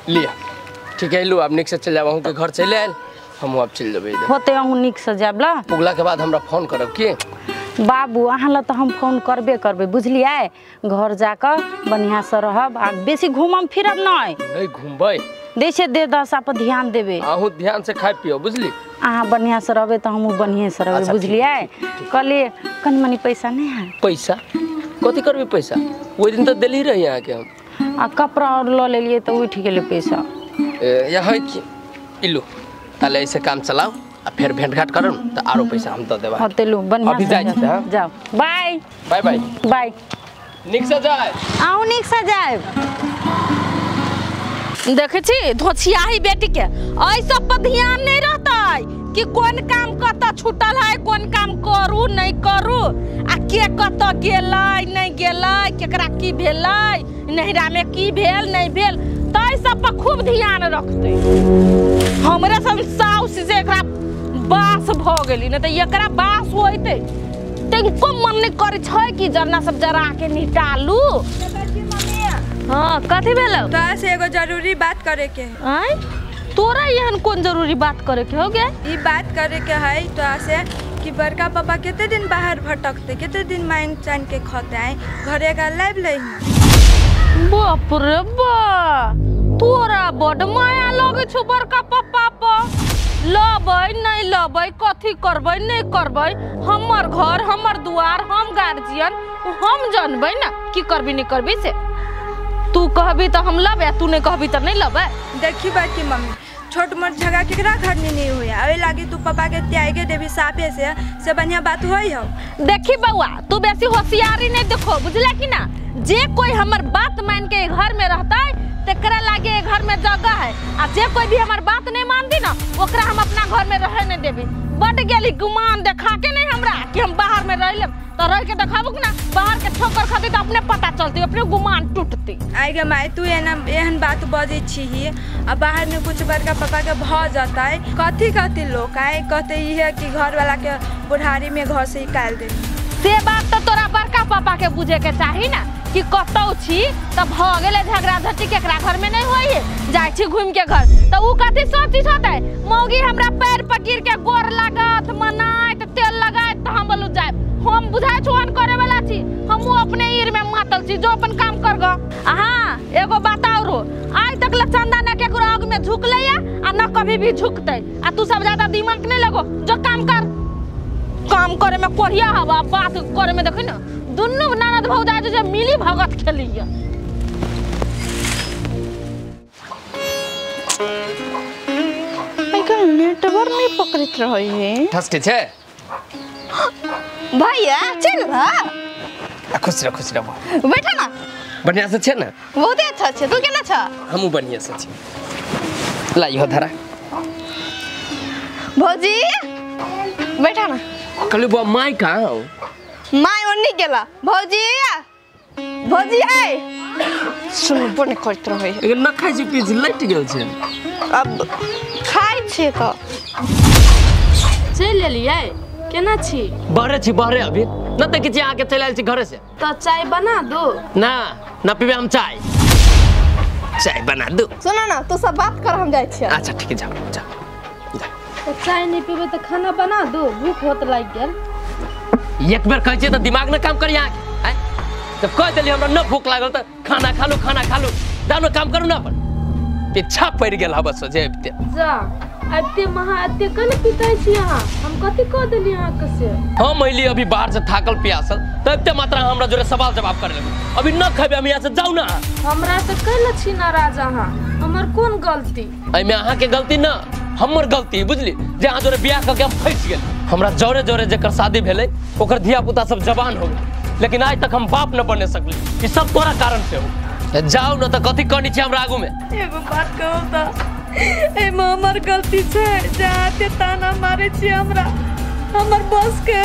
लिया ठीक है लो अब निक से चल जाब अहूँ के घर चले आयल हम अब चल जेबै होते अहूँ निक से जाब ला पुगला के बाद हमरा फोन करब की बाबू अहाँ ला तो हम फोन करबे करबे बुझलिए घर जाकर बढ़िया से रहब आ बेसी घूमम फिरब नहीं घूमबै जैसे दे दस आप ध्यान देबे अहूँ ध्यान से खाए पियो बुझली अहाँ बढ़िया से रहबे तो हमहूँ बढ़िया से रहबे बुझलिए कले कनी मनी पैसा नहीं है पैसा कथी करबे पैसा वो दिन तो दिल्ली रही यहाँ के हम आ कपड़ा और लो ले लिए तो उठ गेले पैसा यहाँ इलू ताले ऐसे काम चलाओ आ फिर भेंट घाट करम तो आरो पैसा हम दे देबा होते लो बढ़िया अभी जाओ bye bye bye by Nick से जाए आऊ निक से जाए देखे छी धोछियाही बेटी के ऐ सब पर ध्यान नहीं रहता कि कौन काम कत छूटल है कौन काम करू नहीं करू आ के कत गेलै नहीं गेलै केकरा की भेलै नहिरा में की भेल नहीं भेल तै सब पर खूब ध्यान रखते हमरे सब साउस से एकरा बास भ गेली न त एकरा बास होइते तनिको मन नहीं करे छै कि जरना सब जरा के निकालू। हाँ कथी भेलो तोरा से एगो जरूरी बात करे के है तोरा यहन कौन जरूरी बात करे के हो गया ई बात करे के है तोरा से कि बड़का पापा कितने दिन बाहर भटकते कितने दिन मांग चान के खते आए घरे का लाइव ले बाप रे बा तोरा बड़ माया लगे छो बड़का पापा पर लबै नहीं लबै कथी करबै नहीं करबै हमर घर हमर दुआर हम गार्जियन हम जानबै ना की करबी नहीं करबी से तू कहबी तो हम लबे तू नहीं कहबी तो नहीं लबे। देखी बात की मम्मी छोट मोट झगड़ा केकरा घर में नहीं हुआ अवे लागी तू पापा के त्यागे देवी साफे से बढ़िया बात होई हो। देखी बउआ तू बेसी होशियारी नहीं देखो बुझला कि ना जे कोई हमर बात मान के घर में रहता है तेकरा लागे घर में जगह है आ जे कोई भी हमर बात नहीं मान दी ना ओकरा हम अपना घर में रहे नहीं देबी बड गेली गुमान देखा के नहीं हमरा कि हम बाहर में रह लेब तो रह के देखाबू ना बाहर के ठोकर खाती तो अपने पता चलती अपने गुमान टूटती आगे माई तू एहन बात बजे छी आ बाहर में कुछ बड़का पापा के भ जाता है कथी कथी लोग आए कहते है कि घर वाला के बुढ़ारी में घर से निकाल दे से बात तो तोरा बड़का पापा के बुझे के चाही ना कि कतौ छी त भ गेले झगड़ा झटी केकरा घर में नहीं होई जाय छी घूम के घर त उ कथी सोची होतै मौगी हमरा पैर पकड़ के गोर लागत मनाइत तेल लगाइत त हम बोलू जाय हम बुझाय छोन करे वाला छी हमहु अपने ईर में मातल छी जो अपन काम कर ग। हां एगो बात औरो आज तक ल चंदा न केकरो आग में झुकले या आ न कभी भी झुकतै आ तू सब ज्यादा दिमाग नहीं लगो जो काम करे में कोढ़िया हवा बात करे में देखी ना दुन्नु ननद भौजाई जो मिली भगत खेलिया नेटवर्क नहीं पकड़त रही है ठसके छे भैया चल ना खुश रह बैठा ना बढ़िया से छे ना बहुत अच्छा छे तू केना छ हमहु बढ़िया से छी ला यो धरा भौजी बैठा ना कहले बा माई कहां हो माई ओन्नी गेला भौजी भौजी आए सुन बने करत रहे ए न खाइ छी पीछ लट गेल छे अब खाइ छे त चल लेलिए केना छी बहरे अभी न त किछि आके चल आइल छी घरे से तो चाय बना दो ना पीबे हम चाय बना दो सुना ना तू सब बात कर हम जाय छी अच्छा ठीक है जा तो चाय नहीं पीबे तो खाना बना दो भूख होत लाग गेल एक बार कहै छी त दिमाग न काम करिया हैं जब कह देली हमरा न भूख लागल त खाना खा लू दानो काम करू ना अपन पीछा पड़ गेल ह बस जेबते जा अत्ते महा अत्ते कन पिताई छी यहां हम कथि कह देली यहां कसे हम अइली अभी बाहर से थाकल प्यासल तबते मात्रा हमरा जोरे सवाल जवाब करे लगो अभी न खबे हम यहां से जाऊ ना हमरा से कहले छी ना राजा हां हमर कोन गलती एमे में अहाँ के गलती न हमर गलती बुझली जे अहाँ जोरे बियाह करके हम फंस गेल हमरा जोरे जेकर शादी भेले ओकर धिया पुता सब जवान हो गए लेकिन आज तक हम बाप न बने सकली ई सब तोरा कारण से हो जाओ न त कथि करनी छै हमरा आगू में एगो बात कहू त ए हमर गलती छै जाते ताना मारे छी हमरा हमर बस के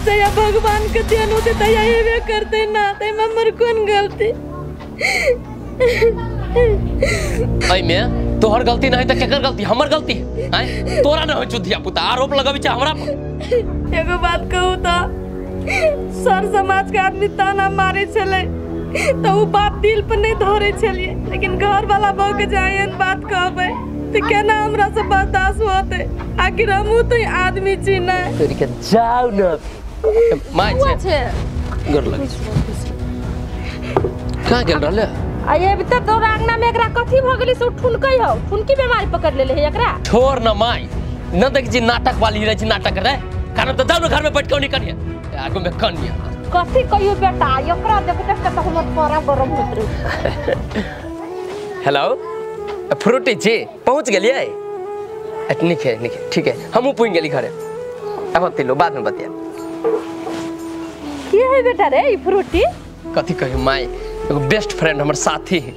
जया भगवान के ध्यान होते तया हेबे करते ना ते हमर कोन गलती आई में तोहर गलती नहीं त केकर गलती हमर गलती है तोरा न हो धिया पुता आरोप लगाबी छै हमरा पर एगो बात कहू त सर समाज के आदमी ताना मारे छले तो वो बात दिल पर नहीं धरे छलिए, लेकिन घर वाला बहू के जायन बात कहबे तो केना हमरा से बर्दाश्त होते। आखिर हमहू तो आदमी छी ना। तोरी के जाओ न माय छे गोर लगे कहां गेल रहले? आये अभी तक तोरा अंगना में एकरा कथी भ गेली से ठुनकई हो, ठुनकी बीमारी पकड़ लेले है एकरा। छोड़ न माय, न देख जी नाटक वाली रहे छी, नाटक करे कारण तो जाओ घर में बैठ के नहीं करिए आगो में कनिया कथी कहियो बेटा एकरा देख देख के तो हमर पारा गरम होत रही। हेलो फ्रूटी जी पहुंच गेलिए? ठीक है ठीक है, हमहू पहुंच गेली घरे। अब तिलो बाद में बतिया। की है बेटा रे ई फ्रूटी? कथी कहियो माय, एगो बेस्ट फ्रेंड हमर साथी है।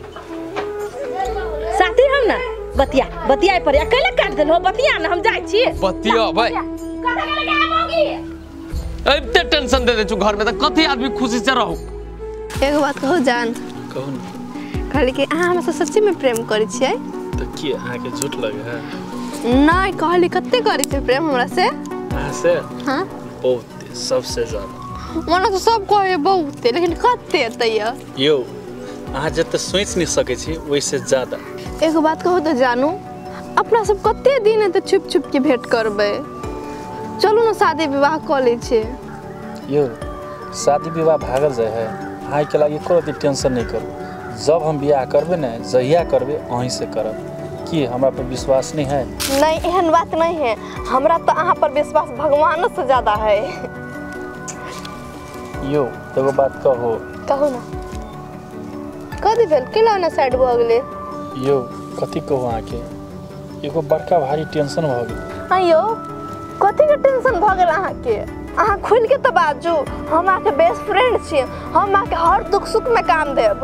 साथी हम ना बतिया बतिया पर अकेले काट देलो, बतिया ना हम जाई छी। बतिया भाई कथी के लगे आबोगी? एते टेंशन दे दे छु घर में, त कथी आदमी खुशी से रहू। एगो बात कहू जान, कहू न। कहली कि अहाँ हमसे सच्ची में प्रेम करै छियै? तो की अहाँ के झूठ लगे है? नहीं कहली कते करै छै प्रेम हमरा से? अहाँ से? हां बहुत, सबसे ज्यादा। मने तो सब कहे बहुत, लेकिन कते तैया यो अहाँ जते सोच नहीं सके छी वैसे ज्यादा। एगो बात कहू तो जानू, अपना सब कते दिन है तो छुप छुप के भेंट करबे, चलू ना शादी विवाह कर ले छे। यो शादी विवाह भागल जाए है, अहाँ के लागी कोनो टेंशन नहीं करू। जब हम बियाह करबे ना, जहिया करबे वहीं से करब। कि हमरा पर विश्वास नहीं है? नहीं एहन बात नहीं है, हमरा तो अहाँ पर विश्वास भगवान से ज्यादा है। यो एगो बात कहो। कहू ना कथी भेल, कि लाना साइड भ गेले? यो कथी कहू अहाँ के, एगो बड़का भारी टेंशन भ गेल। अयो कथी के टेंशन भ गेल अहाँ के? अहाँ खुल के तो बाजू, हम अहाँ के बेस्ट फ्रेंड छी, हम अहाँ के हर दुख सुख में काम देब।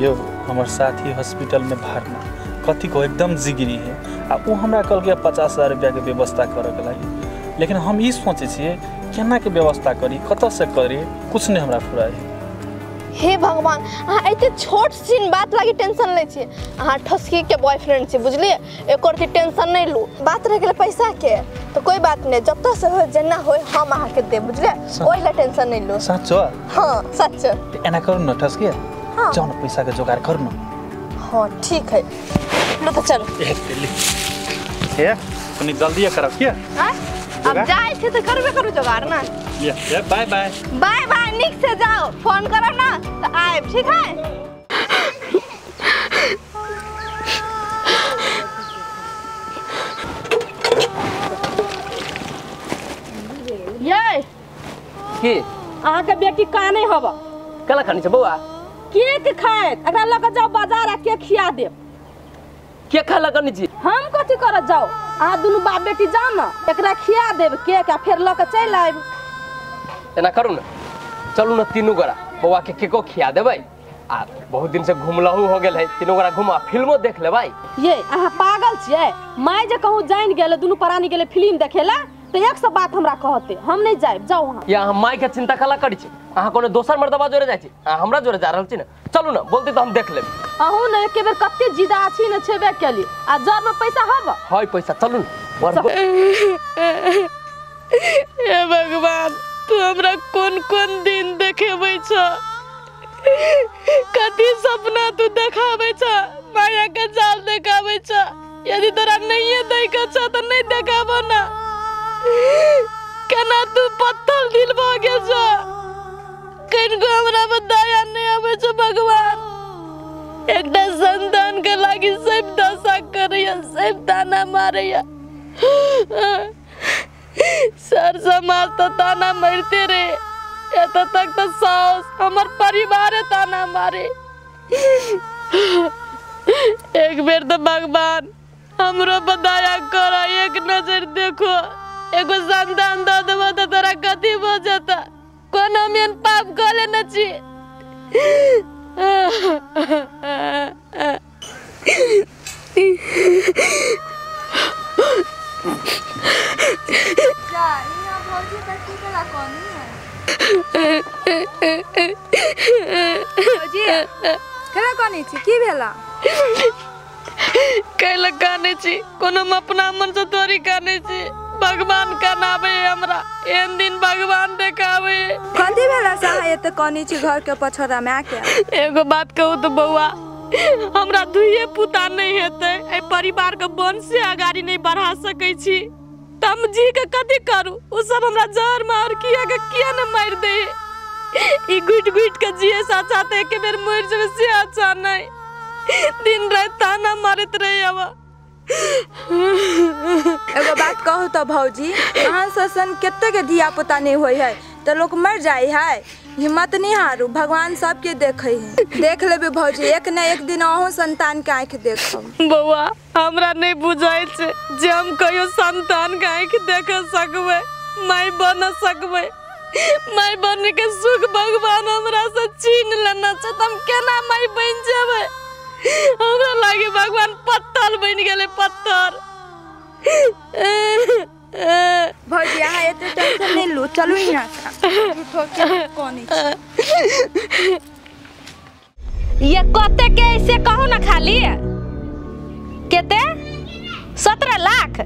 यो हमर साथी हॉस्पिटल में भरना कथी को एकदम जिगरी है, आ वो हमरा कल के 50,000 रुपया के व्यवस्था करे के लागी, लेकिन हम ई सोचे छिए केना के व्यवस्था करी, कत से करी, कुछ नहीं हमरा फुराई। हे भगवान, अहाँ एते छोट सीन बात लागी टेंशन ले छी। अहाँ ठसकी के बॉयफ्रेंड छी बुझलिए, एक और की टेंशन नहीं लू। बात रह गेल पैसा के तो कोई बात नहीं, जब तक से हो जेना होय हम अहाँ के दे बुझलिए, ओइ ला टेंशन नहीं लू। सच्चो? हां सच। एना करू न ठसकी, हाँ। जाओ न पैसा के जुगाड़ करू न। हां ठीक है, लो तो चलो। ए तनी जल्दी करो क्या? हां अब जाए थे तो करबे करू जुगाड़ ना। ये बाय बाय। बाय बाय, निक से जाओ, फोन करो ना तो आए, ठीक है? ये की अहाँ के बेटी का नहीं होबा? कला खानी छ बौआ? केक खाएत, एकरा लग जाओ बाजार आ केक खिया देब। के खाला करनी छी? हम कथी करत जाओ, अहाँ दुनू बाप बेटी जाओ ना, एकरा खिया देब केक आ फिर लक चल आइब। एना करू न, चलू न तीनू गोरा बौआ के केको खिया देबै, आ बहुत दिन से घुमलहु हो गेल है, तीनू गोरा घुमा फिल्मो देख लेबै। ये अहाँ पागल छियै? माय जे कहूँ जान गेले दुनू प्राणी गेले फिल्म देखेला तो 100 बात हमरा कहते, हम नहीं जाइब, जाओ वहाँ। या हम माय के चिंता कला करी छी, अहाँ कोनो दोसर मर्दबा जोरे जाइ छी, अहाँ हमरा जोरे जा रहल छी न, चलू न, बोलते तो हम देख लेब। अहूँ न एके बेर कते जिदा छी न छेबे केली, आ जर में पैसा हब हाय पैसा, चलू न। हे भगवान, तू हमरा कौन कौन दिन देखेबै छ, कथी सपना तू देखाबै छ, माया के जाल देखाबै छ। यदि तोरा नहीं दै के छ त नहीं देखाबो ना। केना तू पत्थर दिल भ गेल छ, कनिको हमरा पर दया नहीं आबै छ भगवान। एकटा संतान के लागी सब दशा करैया, सब ताना मारैया। सर समाज तो ताना मारते रहे, एत तक तो सास हमार परिवार ताना मारे। एक बेर तो भगवान हमरो पर दया करो, एक नजर देखो, एगो संतान दे देबो तो तोरा कथी हो जाता? कोन हम पाप कर लेना छी? केना काने छी, की भेला? कैला काने छी, कोनो अपना मन से तोरी काने छी। भगवान का नावे हमरा, एन दिन भगवान देखावे। कथी भेला से अहाँ एते कनी छी घर के पछोरा में आके? एगो बात कहू तो बउआ, हमरा दुइये पुता नहीं हेते, ए परिवार के वंश से आगाड़ी नहीं बढ़ा सकै छी, त हम जी के कथी करू? उ सब हमरा जहर मार किया न मार दे। ई गुट के जिए साथे के बेर मर जबे से अच्छा नहीं, दिन रात ताना मारत रहे। अब एगो बात कहू तो भौजी, अहाँ ससन केते के धिया पुता नहीं होई है तो लोग मर जाई है। हिम्मत नहीं हारू, भगवान सबके देखे है। देख लेबे भौजी, एक न एक दिन अहूँ संतान के आँख देखब। बउआ हमरा नहीं बुझाई छे जे हम कहियो संतान के आँख देख सकबे, माई बन सकबे। माई बन के सुख भगवान हमरा से छीन लेना छ, हम केना माई बन जेबे? हमरा लागे भगवान पत्थर बन गेले, पत्थर। भौजी अहाँ एते टेंशन नहीं लो, चलू यहाँ से। कौन ये कते के ऐसे कहो ना, खाली केते 17 लाख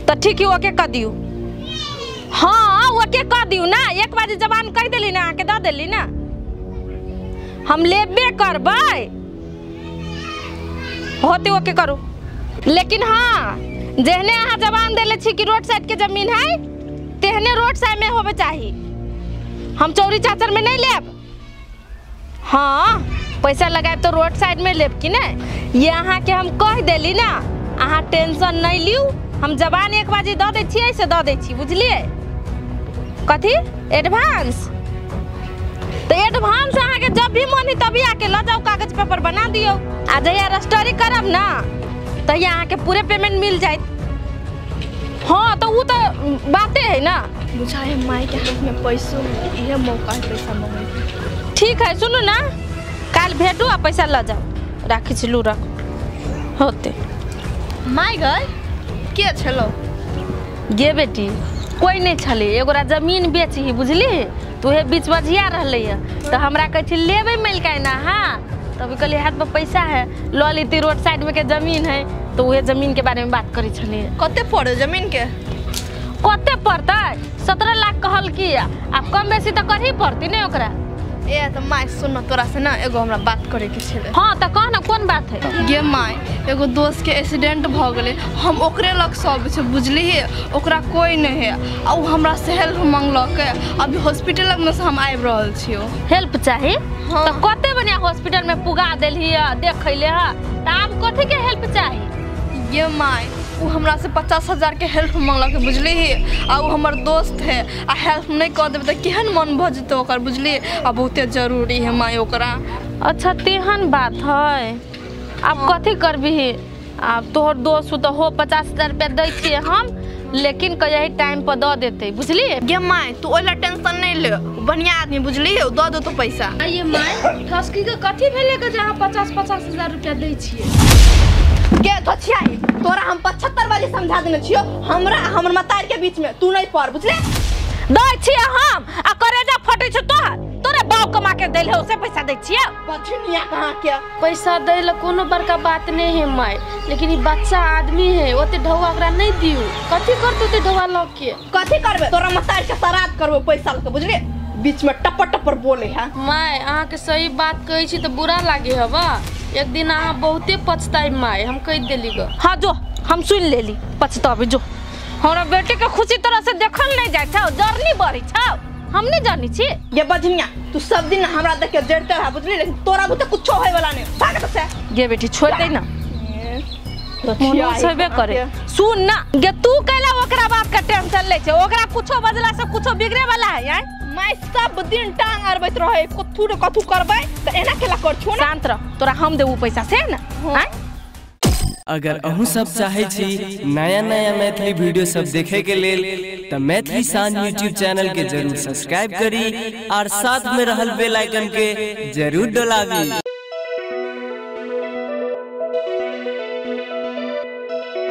तो ठीक है, ओके कर दियो। हाँ ओके कर दियो ना, एक बार जबान कह देली ना, आके दे देली ना, हम लेबे करबै, होते ओके करू। लेकिन हाँ जेहने अहाँ जबान देले छी कि रोड साइड के जमीन है, तेहने रोड साइड में होवे चाहिए, हम चौरी चाचर में नहीं लेब। हाँ पैसा लगाए तो रोड साइड में लेब कि नहीं, ये अहाँ के हम कह देली ना, अहाँ टेंशन नहीं लियो, हम जबान एक बाजी दे दै छी, ऐसे दे दै छी, बुझलिए? कथी एडवांस? तो एडवांस अहाँ के जब भी मन तभी आके ल जाओ, कागज पेपर बना दियो, आ जहिया रजिस्ट्री करब ना तो यहाँ के पूरे पेमेंट मिल जाए। हाँ तो वो तो बातें है ना, बुझाए माई के हाथ में पैसों, ये मौका है पैसा मांगे। ठीक है सुनो ना, काल भेटू आ पैसा ल जाओ, राखी छिलू रख होते। माई गए के छलो? गे बेटी कोई नहीं छले, एगोरा जमीन बेची, बुझली? तुहे बीच बजिया रहले तो हमरा कह लेबे मिल के ना। हाँ तभी कहली हाथ में पैसा है, लो लीती, रोड साइड में के जमीन है, तो वह जमीन के बारे में बात करी छली। कते पड़े जमीन के? कते पड़ता? 17 लाख कहल की, आप कम बेसी तो कर ही पड़ती नहीं ओकरा। ए तो माई सुन, तोरा से ना एगो हमरा बात करे के छले। हाँ तो कह ना कौन बात है? गे माई एगो दोस्त के एक्सीडेंट भ गेले, हम ओकरे लग सब छै, बुझली है? ओकरा कोई नहीं है, आ उ हमरा से हेल्प मांगलक, अभी हॉस्पिटल में से हम आबि रहल छियो। हेल्प चाहिए? हाँ। तो कते बढ़िया हॉस्पिटल में पुगा देली है, देखैले है, तो आप कथी के हेल्प चाहिए? ये माई उ हमरा से 50,000 के हेल्प मांगलक, बुझली है? आ उ हमर दोस्त है, आ हेल्प नहीं कर देबे तो केहन मन भ जते ओकर, बुझली? आ बहुते जरूरी है माई ओकरा। अच्छा तेहन बात है, आप कथी करबी? आप तोहर दोस्त तो हो 50,000 रुपया दै छिए हम, लेकिन कहीं टाइम पर दे देते, बुझली? गे माई तू ओला टेंशन नहीं ले, बढ़िया आदमी, बुझली? दे दो तो पैसा। ये माई ठसकी के कथी भेले के जहां 50,000 रुपया दै छिए? के तो छियाई, तोरा हम 75 बारी समझा देने छियो, हमरा हमर मतार के बीच में तू नहीं पड़, बुझले? दै छिए हम, आ करेजा फटे छ तोहर, तोरे बाप कमा के देले उसे पैसा दै छिए? बछनिया कहां के? पैसा दै ल कोनो बड़का बात नहीं है माई, लेकिन ई बच्चा आदमी है, ओते ढौआ ओकरा नहीं दियो। कथी करतू ते ढौआ ल के? कथी करबे? तोरा मतार के श्राद्ध करबो पैसा ल के, बुझले? बीच में टपर बोले है। माई अहाँ के सही बात कहै छी तो बुरा लागे हवा, एक दिन अहाँ बहुते पछताई माई, हम कह देली ग। हाँ जो हम सुन लेली, पछताबे जो। हमरा बेटे के खुशी तरह से देखल नहीं जाय छौ, जर्नी बढ़ी छौ, हम नहीं जानी छी। ये बजनिया तू सब दिन हमरा देख के जड़ते रह, बुझली? लेकिन तोरा बुते कुछो होय वाला नहीं, भाग से। गे बेटी छोड़ दे ना, मोनो सेबे करे। सुन ना गे, तू कैला ओकरा बात का टेंशन ले छे, ओकरा कुछो बजला से कुछो बिगड़े वाला है यार? मैं सब दिन टांग अरबैत रहे, कथू करबै त एना केला कर छो ना। शांत रह, तोरा हम देबू पैसा से ना। हां अगर अहू सब चाहे छी नया नया मैथिली वीडियो सब देखे के लेल त मैथिली साँझ यूट्यूब चैनल के जरूर सब्सक्राइब करी और साथ में रहल बेल आइकन के जरूर दबावी।